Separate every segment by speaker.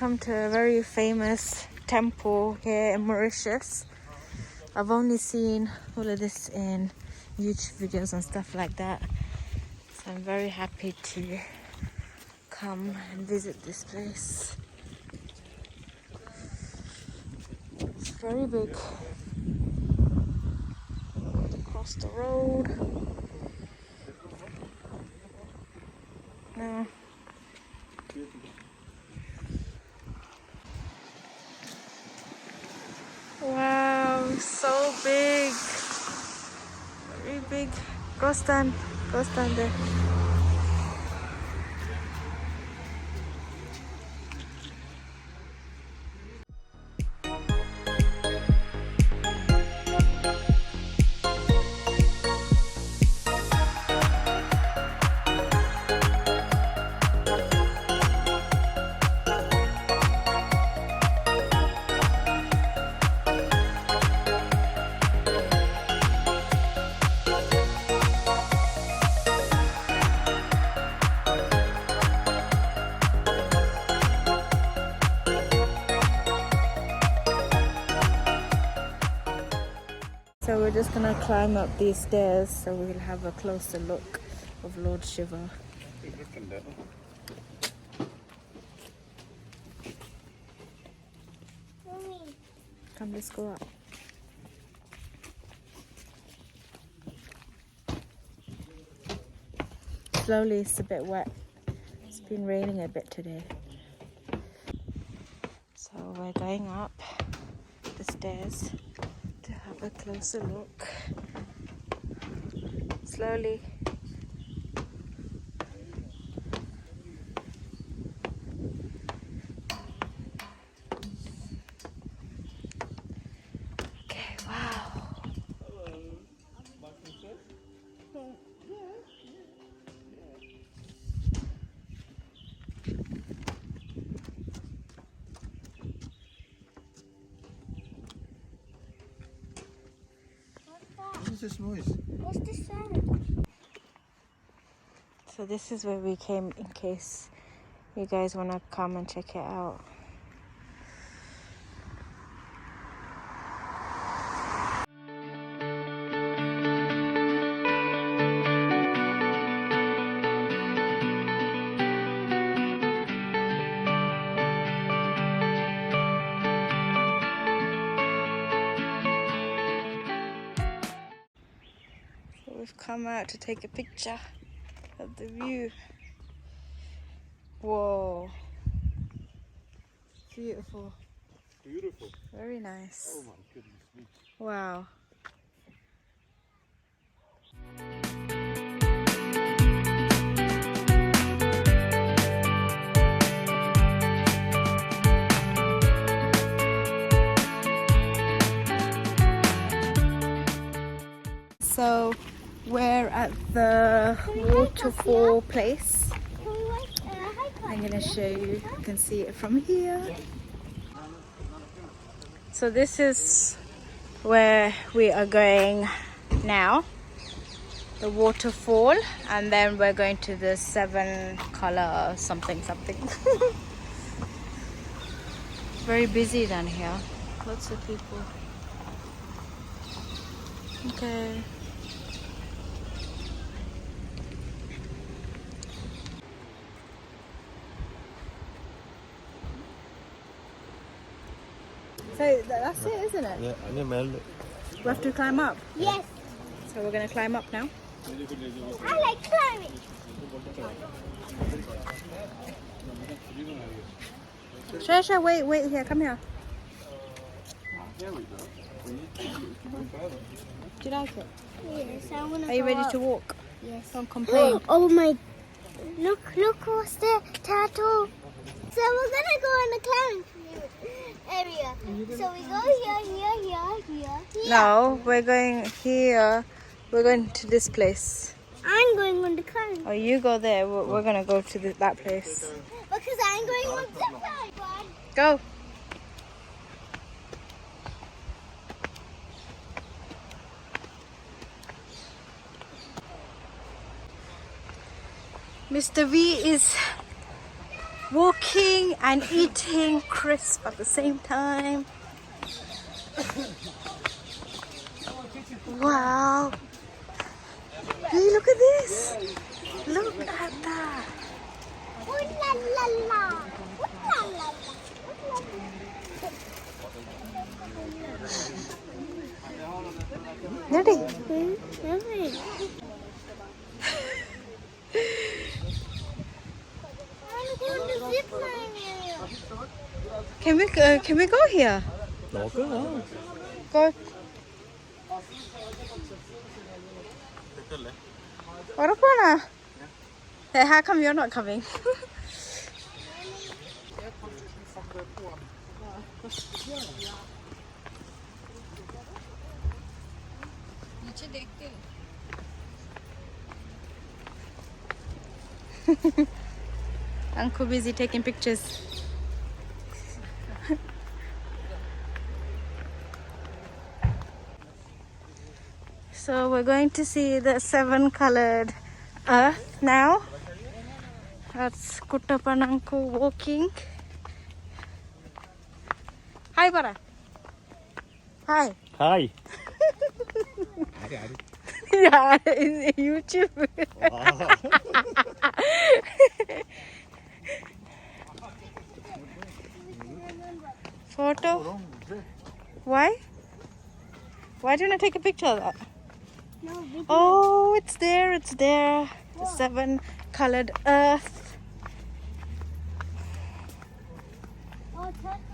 Speaker 1: come to a very famous temple here in Mauritius. I've only seen all of this in YouTube videos and stuff like that. So I'm very happy to come and visit this place. It's very big. Across the road. No. Wow, so big. Very big. Go stand there. So we're just gonna climb up these stairs so we'll have a closer look of Lord Shiva. Come, let's go up. Slowly, it's a bit wet. It's been raining a bit today. So we're going up the stairs to have a closer look. Slowly. Okay, wow.
Speaker 2: What is this noise?
Speaker 3: What's the sound?
Speaker 1: So this is where we came in case you guys want to come and check it out. So we've come out to take a picture of the view. Whoa. Beautiful.
Speaker 2: Beautiful.
Speaker 1: Very nice.
Speaker 2: Oh my goodness me.
Speaker 1: Wow. So we're at the waterfall place. I'm gonna show you. You can see it from here. So this is where we are going now, the waterfall, and then we're going to the 7-color something. Very busy down here. Lots of people. Okay. So that's it, isn't it?
Speaker 2: Yeah, I know.
Speaker 1: We have to climb up.
Speaker 3: Yes,
Speaker 1: So we're going to climb up now.
Speaker 3: I like climbing.
Speaker 1: Sure, wait here, come here.
Speaker 2: There we go.
Speaker 1: Do you like it?
Speaker 3: Yes, I want to.
Speaker 1: Are you ready to walk?
Speaker 3: Yes.
Speaker 1: Don't complain.
Speaker 3: Oh my! Look what's the turtle. So we're gonna go in the climbing area. So we go here.
Speaker 1: No, we're going here. We're going to this place.
Speaker 3: I'm going on the climbing.
Speaker 1: Oh, you go there. We're going to go to that place.
Speaker 3: Because I'm going on the side.
Speaker 1: Go. Mr. V is walking and eating crisp at the same time. Wow. Hey, look at this. Look at that.
Speaker 3: Ooh la la la. Ooh la la la.
Speaker 1: Ready? Can we go here? Go. Waterfall? Hey, how come you're not coming? Uncle busy taking pictures. So we're going to see the 7-colored earth now. That's Kuttapan uncle walking. Hi, Bara. Hi.
Speaker 2: Hi.
Speaker 1: Yeah, in YouTube. Photo? Why? Why didn't I take a picture of that?
Speaker 3: No, video.
Speaker 1: Oh, it's there, it's there. The 7-colored earth.
Speaker 3: Oh, turtle.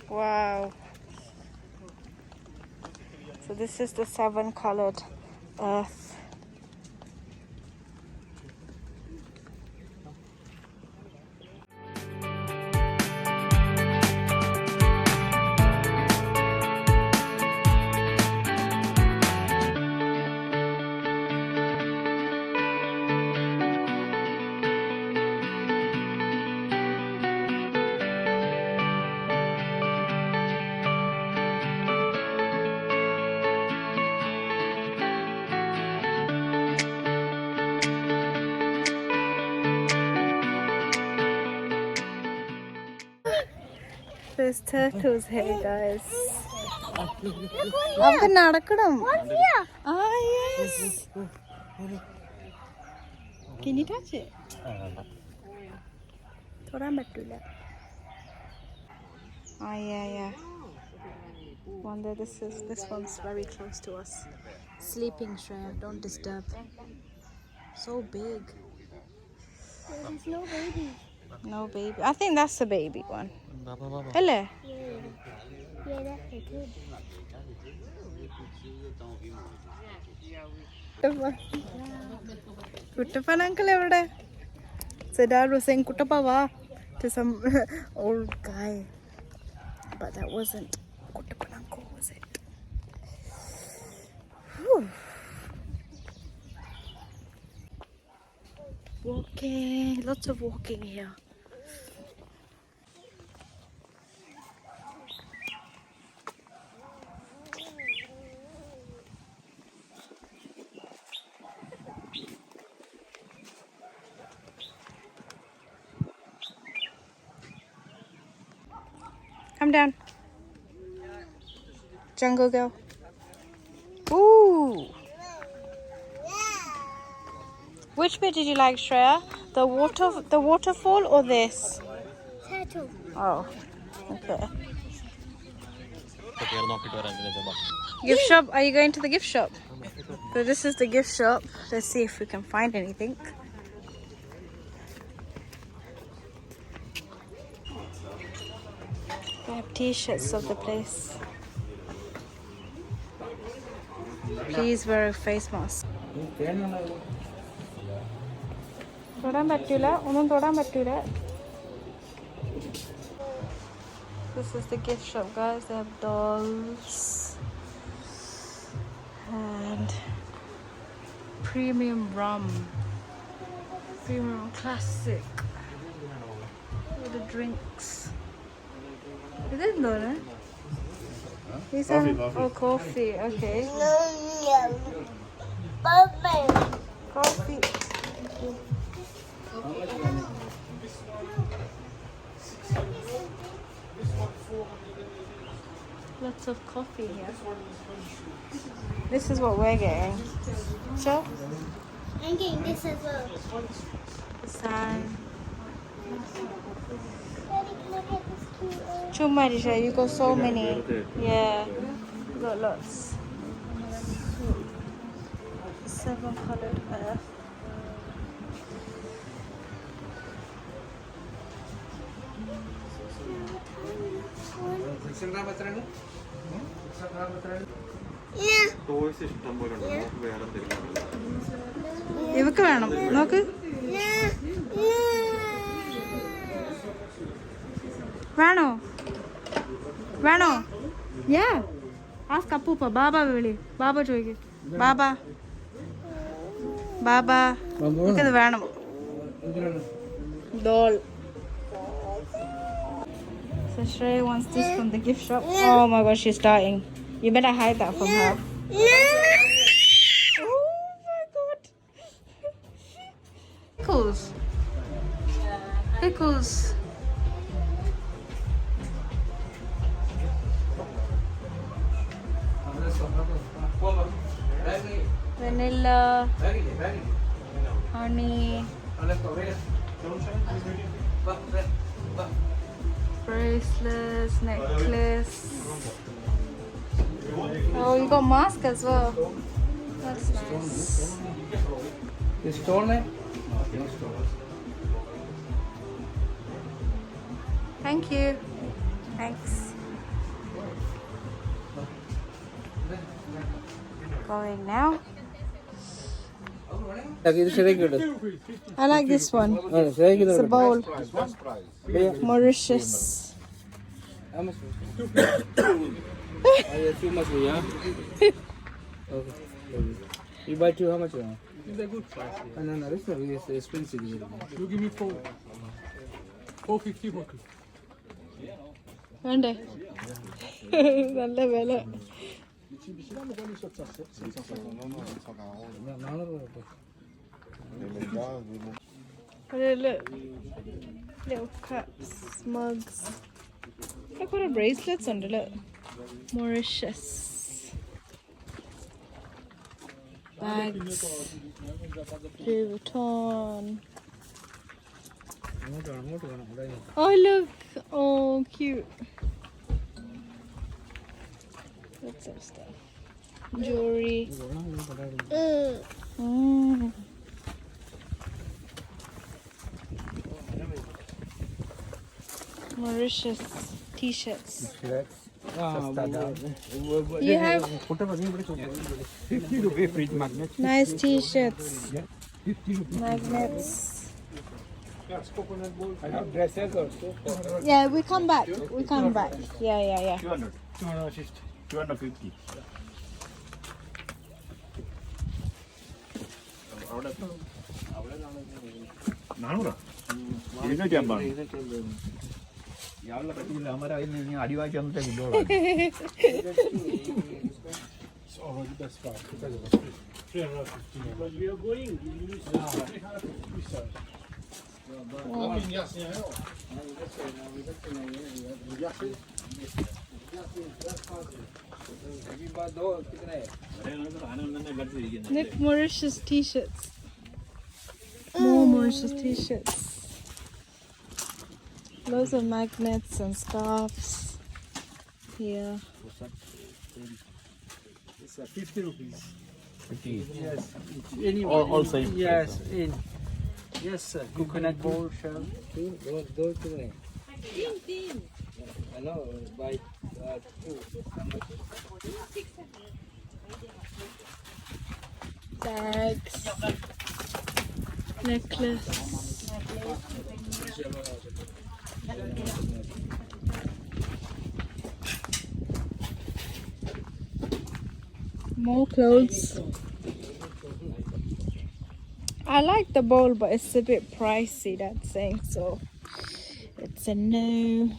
Speaker 1: Wow. So this is the 7-colored earth. There's turtles here, guys. Avanga nadakadam.
Speaker 3: What's here?
Speaker 1: Ah, yes. Can you touch it? Thoda pattula. Ah, yeah. Wonder this one's very close to us. Sleeping, Shreya. Don't disturb. So big.
Speaker 3: There's no baby.
Speaker 1: No baby. I think that's the baby one. Hello.
Speaker 3: Yeah, that's a kid.
Speaker 1: Kuttapan uncle evade? So dad was saying Kuttappa va to some old guy. But that wasn't Kuttapan uncle, was it? Whew. Walking, lots of walking here. Come down. Jungle girl. Ooh. Which bit did you like, Shreya? The waterfall or this?
Speaker 3: Turtle.
Speaker 1: Oh, okay. Gift shop. Are you going to the gift shop? So this is the gift shop. Let's see if we can find anything. They have t-shirts of the place. Please wear a face mask. This is the gift shop, guys. They have dolls and premium rum, premium classic. the drinks. Is it no? These
Speaker 2: Coffee,
Speaker 1: are
Speaker 2: coffee.
Speaker 1: oh coffee. Okay. Coffee. Lots of coffee here. This is what we're getting. So,
Speaker 3: I'm getting this as well.
Speaker 1: sign.
Speaker 3: Daddy, can I get this cute?
Speaker 1: Too much, you got so many. Yeah, you got lots. 7 colored earth.
Speaker 3: Yeah.
Speaker 2: Toys ഇഷ്ടം പോലെ ഉണ്ട് നമുക്ക് വേറെ എന്തെങ്കിലും
Speaker 1: ഇവക്ക് വേണം നോക്ക്
Speaker 3: Yeah.
Speaker 1: വേണോ വേണോ യാ ആസ്ക് അപ്പൂപ്പ ബാബ വിളി ബാബ ചോദിക്ക് ബാബ ബാബ എനിക്കത് വേണം doll. So Shrey wants this from the gift shop. Oh my gosh, she's starting. You better hide that from her. Oh my god. Pickles. Pickles. Vanilla. Honey. Bracelets, necklace. Oh, you got mask as well. That's nice.
Speaker 4: This stone है?
Speaker 1: Thank you. Thanks. Going now.
Speaker 4: ഇത് ശരിയാക്കിയിട്ട്
Speaker 1: I like this one.
Speaker 4: ശരിയാക്കിയിട്ട്
Speaker 1: It's a bowl. Mauritius.
Speaker 4: How much? Too much, yeah? Okay. You buy two, how much?
Speaker 2: It's a good price.
Speaker 4: No, this is expensive.
Speaker 2: You give me 450 for
Speaker 1: വേണ്ടേ നല്ല വില little cups, mugs. Look what a bracelets under. Look, Mauritius bags, Louis Vuitton. Oh look, oh cute. Lots of stuff. Jewelry. Mauritius t-shirts. You have
Speaker 2: 50 rupees fridge magnet.
Speaker 1: nice t-shirts. Magnets.
Speaker 2: Yes, coconut bowl. I have dresses also.
Speaker 1: Yeah, we come back. We come back. Yeah.
Speaker 2: 200. 250. 250. നാനൂറാ ഇരുന്നൂറ്റി അമ്പാണ് ഇയാളുടെ പറ്റിയില്ല അമ്മ അതിന് അടിവാക്കി വന്നിട്ട് കിട്ടുള്ളൂ
Speaker 1: Look, Mauritius t-shirts. More Mauritius t-shirts. Loads of magnets and scarves here.
Speaker 4: It's 50 rupees.
Speaker 2: 50.
Speaker 4: Yes. Anyway.
Speaker 2: All same.
Speaker 4: Yes. In. Yes, sir. Coconut bowl shell. Those two. I know. Buy two.
Speaker 1: Bags, necklace. More clothes. I like the bowl, but it's a bit pricey, that's saying, so it's said no.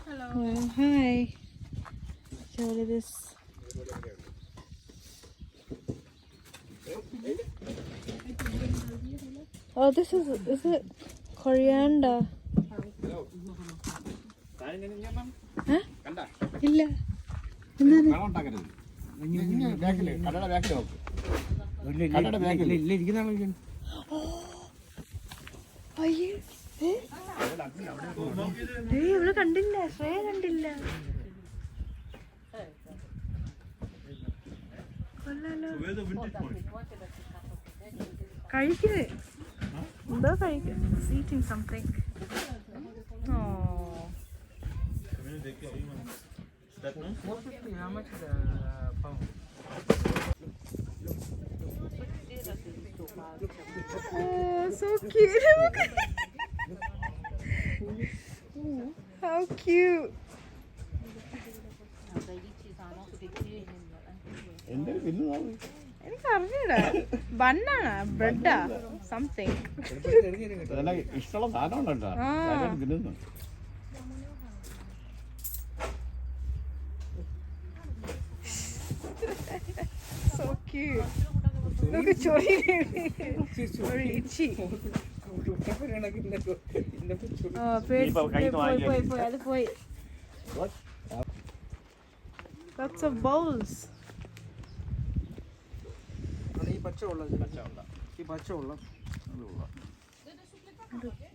Speaker 1: Hello. Oh, hi. So look at this. Oh, this is it coriander? Huh? Illa. അയ്യോ ഇവിടെ കണ്ടില്ല ശ്രേയ കണ്ടില്ല കഴിക്കുന്നേ എന്തോ കഴിക്കുന്നു eating something. Oh.
Speaker 4: How much the pound?
Speaker 1: Oh, so cute. How cute. എനിക്ക് അറിഞ്ഞൂടാ ബണ്ണാണ് ബ്രെഡാ something
Speaker 2: ഇഷ്ടമുള്ള സാധനം ഉണ്ടോ
Speaker 1: So cute. Look at Chori. Very itchy. Oh, poi. Lots of bowls.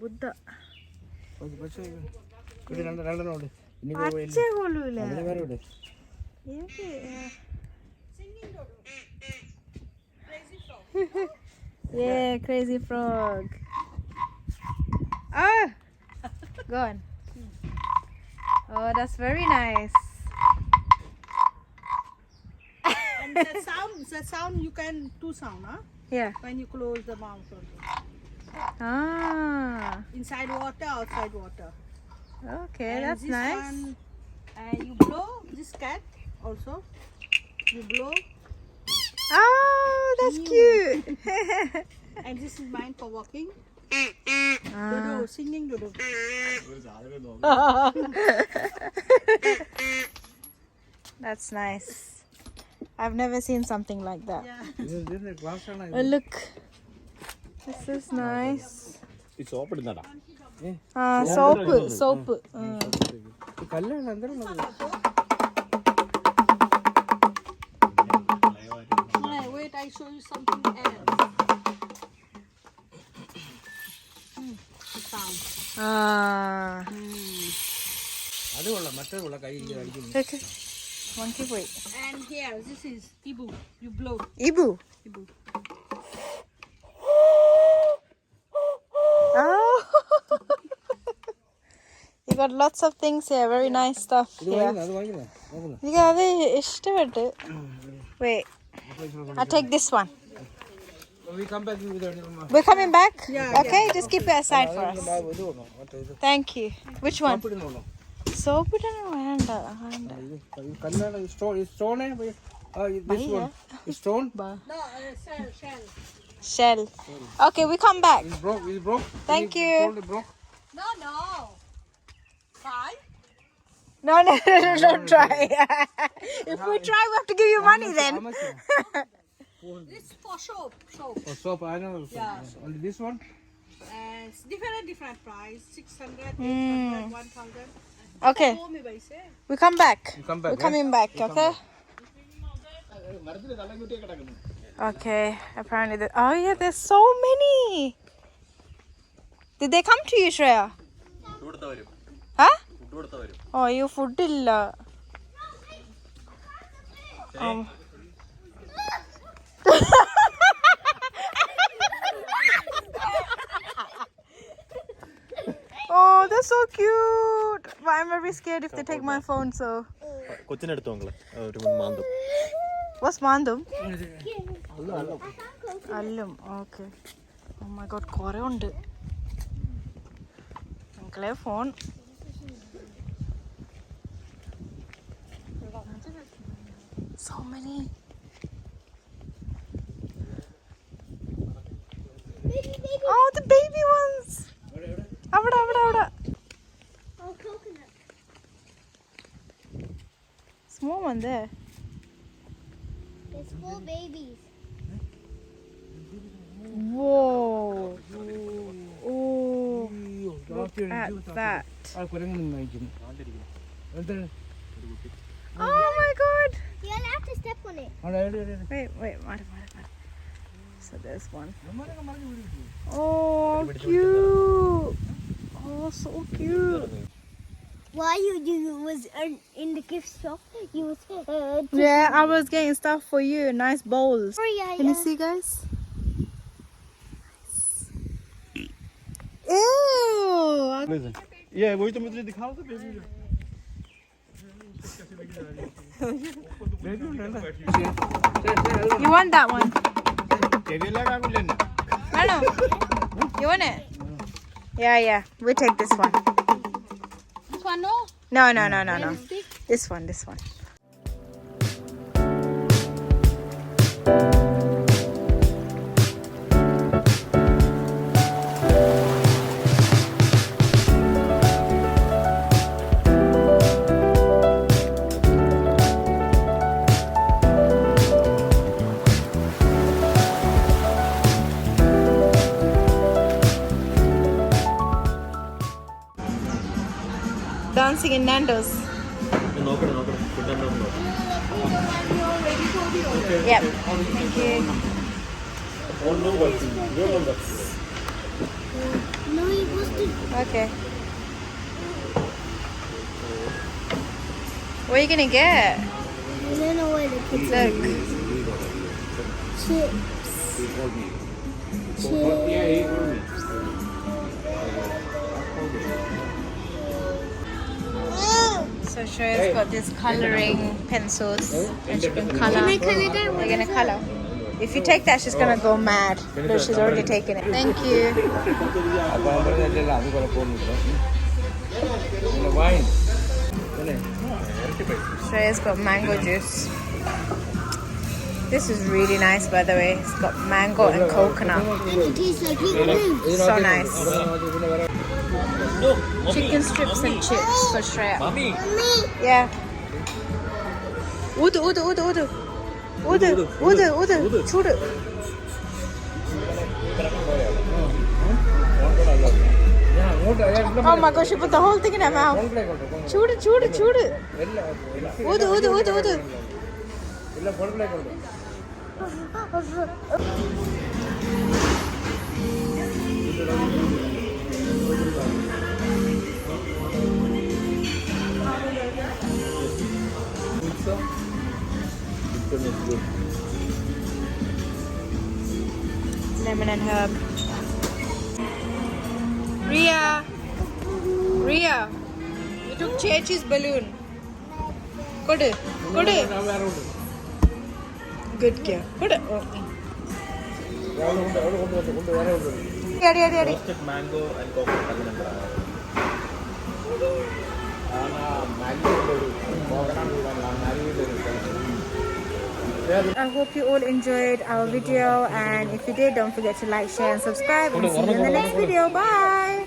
Speaker 1: Buddha. പച്ച കൊള്ളൂല yeah, crazy frog. Ah, go on. Oh, that's very nice.
Speaker 5: And the sound you can do sound, huh?
Speaker 1: Yeah.
Speaker 5: When you close the mouth also.
Speaker 1: Ah,
Speaker 5: Inside water, outside water.
Speaker 1: okay,
Speaker 5: And
Speaker 1: that's
Speaker 5: this
Speaker 1: nice.
Speaker 5: one, you blow this cat also. You blow,
Speaker 1: Oh, that's cute.
Speaker 5: and this is mine for walking.
Speaker 1: Ah.
Speaker 5: Dodo, singing dodo.
Speaker 1: That's nice. I've never seen something like that.
Speaker 5: Yeah.
Speaker 1: Oh, look. This is nice.
Speaker 2: ഈ soap ഇടുന്നടാ
Speaker 1: Ah, soap.
Speaker 5: Wait, I show you something else. The sound.
Speaker 1: Ah. Look, monkey boy.
Speaker 5: And here, this is Ibu. You blow.
Speaker 1: Ibu.
Speaker 5: Ibu.
Speaker 1: Oh. You got lots of things here. Very nice stuff here. You got it. Wait, I'll take this one.
Speaker 4: We come back with
Speaker 1: We're coming back?
Speaker 5: Yeah,
Speaker 1: Okay, just keep it aside for us. Thank you. Which one? Soap വേണ്ട.
Speaker 4: this one is stone.
Speaker 5: No, shell.
Speaker 1: Shell. Okay, we come back.
Speaker 4: It's broke.
Speaker 1: Thank you.
Speaker 4: It's broke.
Speaker 5: No. Try.
Speaker 1: No, don't try. If we try, we have to give you money
Speaker 4: How
Speaker 1: then.
Speaker 4: much?
Speaker 5: This for soap.
Speaker 4: Oh, soap, I know.
Speaker 5: Yeah.
Speaker 4: Only this one?
Speaker 5: It's different price. 600, 800, 1000.
Speaker 1: Okay,
Speaker 5: Oh, me by say.
Speaker 1: we come back.
Speaker 4: come back,
Speaker 1: We're coming back, okay? Okay, apparently. Oh, yeah, there's so many. Did they come to you, Shreya? Huh? Oh, you food illa. Oh, they're so cute. But I'm very scared if they take my phone, so.
Speaker 2: കൊച്ചിനെടുത്തോ നിങ്ങള് ഒരു മാന്തം
Speaker 1: What's mandum? Allum. Okay. Oh my god, kore undu. Uncle phone. So many.
Speaker 3: Baby,
Speaker 1: Oh, the baby ones. Avada.
Speaker 3: Oh, coconut.
Speaker 1: Small one there.
Speaker 3: There's 4 babies.
Speaker 1: Whoa. Oh, look at that. Oh my god.
Speaker 3: You'll have to step on it.
Speaker 1: Wait. So there's one. Oh, cute. Oh, so cute.
Speaker 3: While you was in the gift shop, you was
Speaker 1: Yeah, I was getting stuff for you. Nice bowls.
Speaker 3: Oh, yeah,
Speaker 1: Can you see, guys? Ew.
Speaker 2: ये वही तो मुझे दिखाओ तो baby
Speaker 1: You want that one?
Speaker 2: Table लगा को लेना
Speaker 1: I know. You want it? Yeah. We take this one.
Speaker 5: This one, no?
Speaker 1: No. This one. Dancing in Nando's. Yep. Thank you.
Speaker 3: No, you supposed to.
Speaker 1: Okay. What are you gonna get?
Speaker 3: I don't know where the kids
Speaker 1: Look.
Speaker 3: Chips.
Speaker 1: So Shreya's got these coloring pencils and she can color.
Speaker 3: Can I color that?
Speaker 1: We're gonna color. If you take that, she's gonna go mad. Look, she's already taken it. Thank you. Shreya's got mango juice. This is really nice, by the way. It's got mango and coconut.
Speaker 3: And it tastes like liquid.
Speaker 1: So nice. Chicken strips and chips for Shreya.
Speaker 3: Mommy.
Speaker 1: Yeah. Udu. Chudu. Oh my gosh, she put the whole thing in her mouth. Chudu. Udu. Lemon and herb. Ria, you took Chechi's balloon. Kudu. Good girl. Kudu. Yadi.
Speaker 2: roasted mango and coconut
Speaker 1: I hope you all enjoyed our video, and if you did, don't forget to like, share and subscribe, and see you in the next video. Bye.